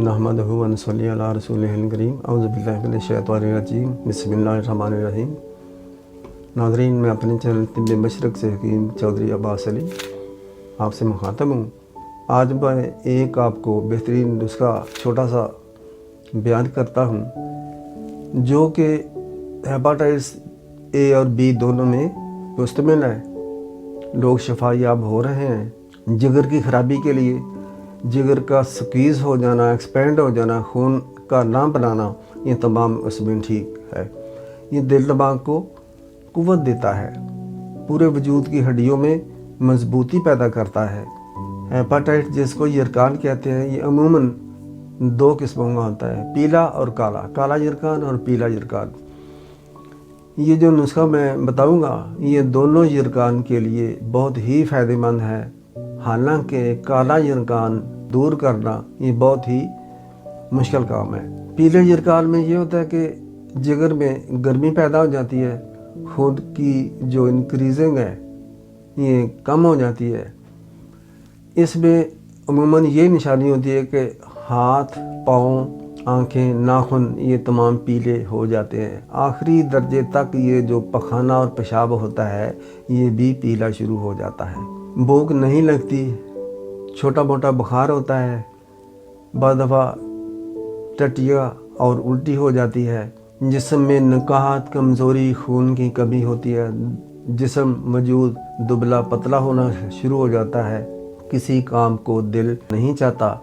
नहमदहु व नसल्ली अला रसूलिहिल करीम औज़ु बिल्लाहि मिनश शैतानिर रजीम बिस्मिल्लाहिर रहमानिर रहीम। नाज़रीन, मैं अपने चैनल तिब्बे मशरक़ से हकीम चौधरी अब्बास अली आपसे मुखातब हूँ। आज मैं एक आपको बेहतरीन नुस्खा छोटा सा बयान करता हूँ जो कि हेपाटाइटिस ए और बी दोनों में मुश्तमिल है। लोग शफा याब हो रहे हैं। जिगर की ख़राबी के लिए जिगर का स्क्वीज़ हो जाना, एक्सपेंड हो जाना, खून का ना बनाना, ये तमाम उसमें ठीक है। ये दिल दिमाग को कुव्वत देता है, पूरे वजूद की हड्डियों में मजबूती पैदा करता है। हेपाटाइटिस जिसको यरकान कहते हैं, ये अमूमन दो किस्मों का होता है, पीला और काला, काला यरकान और पीला यरकान। ये जो नुस्खा मैं बताऊंगा ये दोनों यरकान के लिए बहुत ही फ़ायदेमंद है। हालांकि काला यरकान दूर करना ये बहुत ही मुश्किल काम है। पीले यरकान में ये होता है कि जिगर में गर्मी पैदा हो जाती है, खून की जो इंक्रीजिंग है ये कम हो जाती है। इसमें अमूमन ये निशानी होती है कि हाथ, पाँव, आँखें, नाखून ये तमाम पीले हो जाते हैं। आखिरी दर्जे तक ये जो पखाना और पेशाब होता है ये भी पीला शुरू हो जाता है। भूख नहीं लगती, छोटा मोटा बुखार होता है, बाद दफ़ा टटिया और उल्टी हो जाती है। जिस्म में नकाहत, कमज़ोरी, खून की कमी होती है। जिस्म मौजूद दुबला पतला होना शुरू हो जाता है। किसी काम को दिल नहीं चाहता।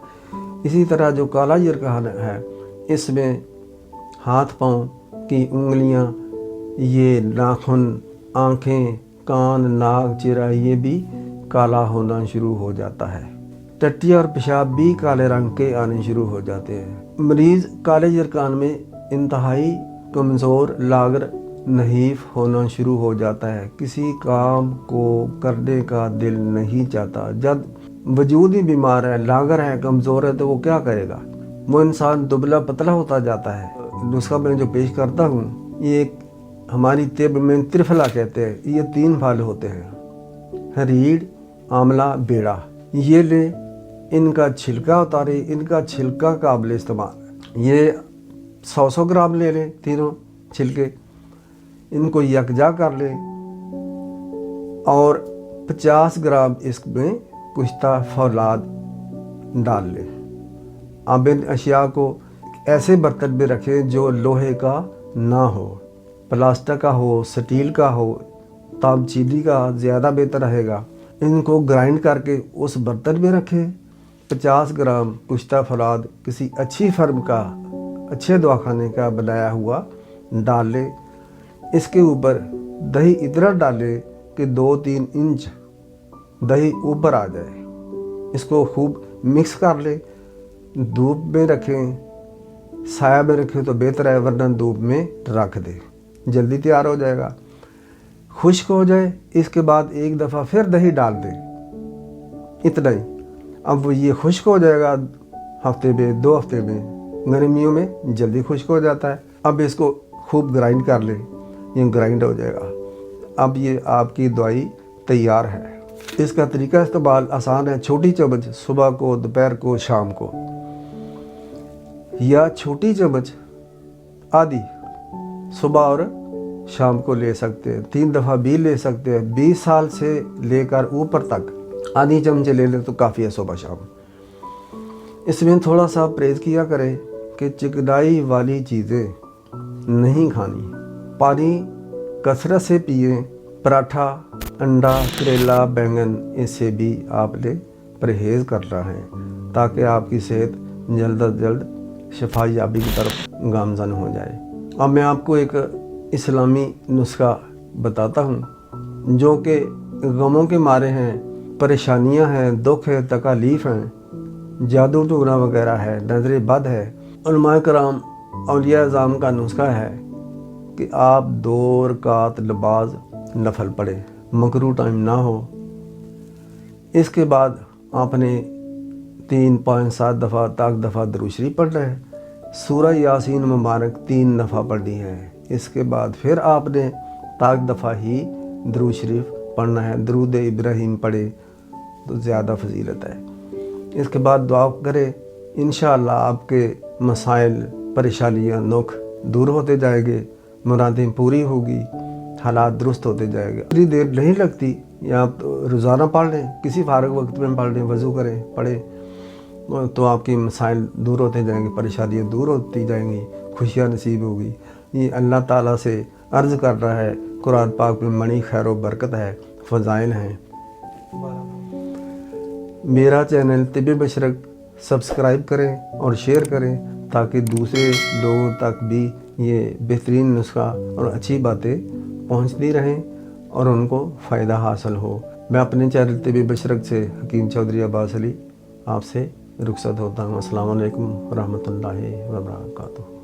इसी तरह जो काला यरकान है इसमें हाथ पाँव की उंगलियां, ये नाखून, आँखें, कान, नाक, चेहरा ये भी काला होना शुरू हो जाता है। टट्टियाँ और पेशाब भी काले रंग के आने शुरू हो जाते हैं। मरीज़ काले यरकान में इंतहाई कमज़ोर, लागर, नहीफ होना शुरू हो जाता है। किसी काम को करने का दिल नहीं चाहता। जब वजूद ही बीमार है, लागर है, कमज़ोर है तो वो क्या करेगा? वो इंसान दुबला पतला होता जाता है। नुस्खा मैं जो पेश करता हूँ ये हमारी तिब में त्रिफला कहते हैं। ये 3 फल होते हैं, रीढ़, आंवला, बेड़ा। ये ले, इनका छिलका उतारे, इनका छिलका काबिल इस्तेमाल। ये 100 ग्राम ले लें, तीनों छिलके, इनको यकजा कर लें और 50 ग्राम इसमें कुश्ता फौलाद डाल लें। अब इन अशिया को ऐसे बर्तन में रखें जो लोहे का ना हो, प्लास्टिक का हो, स्टील का हो, ताम चीनी का ज़्यादा बेहतर रहेगा। इनको ग्राइंड करके उस बर्तन में रखें। 50 ग्राम कुश्ता फौलाद किसी अच्छी फर्म का, अच्छे दवाखाने का बनाया हुआ डाल लें। इसके ऊपर दही इतना डालें कि 2-3 इंच दही ऊपर आ जाए। इसको खूब मिक्स कर ले। धूप में रखें, साया में रखें तो बेहतर है, वरना धूप में रख दें, जल्दी तैयार हो जाएगा। खुश्क हो जाए इसके बाद एक दफ़ा फिर दही डाल दें, इतना ही। अब वो ये खुश्क हो जाएगा हफ्ते में, 2 हफ्ते में। गर्मियों में जल्दी खुश्क हो जाता है। अब इसको खूब ग्राइंड कर लें, ये ग्राइंड हो जाएगा। अब ये आपकी दवाई तैयार है। इसका तरीका इस्तेमाल आसान है। छोटी चम्मच सुबह को, दोपहर को, शाम को, या छोटी चम्मच आधी सुबह और शाम को ले सकते हैं। 3 दफ़ा भी ले सकते हैं। 20 साल से लेकर ऊपर तक आधी चमचे ले लें तो काफ़ी है सुबह शाम। इसमें थोड़ा सा परहेज़ किया करें कि चिकनाई वाली चीज़ें नहीं खानी। पानी कसरत से पिए। पराठा, अंडा, करेला, बैंगन, इससे भी आपने परहेज़ करना है ताकि आपकी सेहत जल्द अज जल्द शफा याबी की तरफ गामज़न हो जाए। अब मैं आपको एक इस्लामी नुस्खा बताता हूँ जो कि गमों के मारे हैं, परेशानियाँ हैं, दुख है, तकालीफ़ हैं, जादू टूना वगैरह है, नज़र बद है। उलमाए कराम, औलिया अज़ाम का नुस्खा है कि आप 2 रकात नमाज नफल पढ़े, मकरू टाइम ना हो। इसके बाद आपने 3, 5, 7 दफ़ा तक दफ़ा दरूद शरीफ पढ़ना है। सूरह यासीन मुबारक 3 दफ़ा पढ़नी है। इसके बाद फिर आपने तक दफ़ा ही दरूद शरीफ पढ़ना है। दरूद इब्राहीम पढ़े तो ज़्यादा फजीलत है। इसके बाद दुआ करे, इंशाअल्लाह आपके मसाइल, परेशानियाँ, दुख दूर होते जाएंगे, मुरादें पूरी होगी, हालात दुरुस्त होते जाएंगे। इतनी देर नहीं लगती, या आप रोज़ाना पढ़ लें, किसी फारग वक्त में पढ़ लें, वज़ू करें, पढ़ें, तो आपकी मसाइल दूर होते जाएंगे, परेशानियाँ दूर होती जाएंगी, खुशियाँ नसीब होगी। ये अल्लाह ताला से अर्ज़ कर रहा है, कुरान पाक में बड़ी खैर व बरकत है, फ़ज़ाइल हैं। मेरा चैनल तिब बशरक सब्सक्राइब करें और शेयर करें, ताकि दूसरे लोगों तक भी ये बेहतरीन नुस्खा और अच्छी बातें पहुंचती रहें और उनको फ़ायदा हासिल हो। मैं अपने चैनल तिब बशरक से हकीम चौधरी अब्बास अली आपसे रुखसत होता हूँ। अस्सलाम वालेकुम रहमतुल्लाहि व बरकातुहू।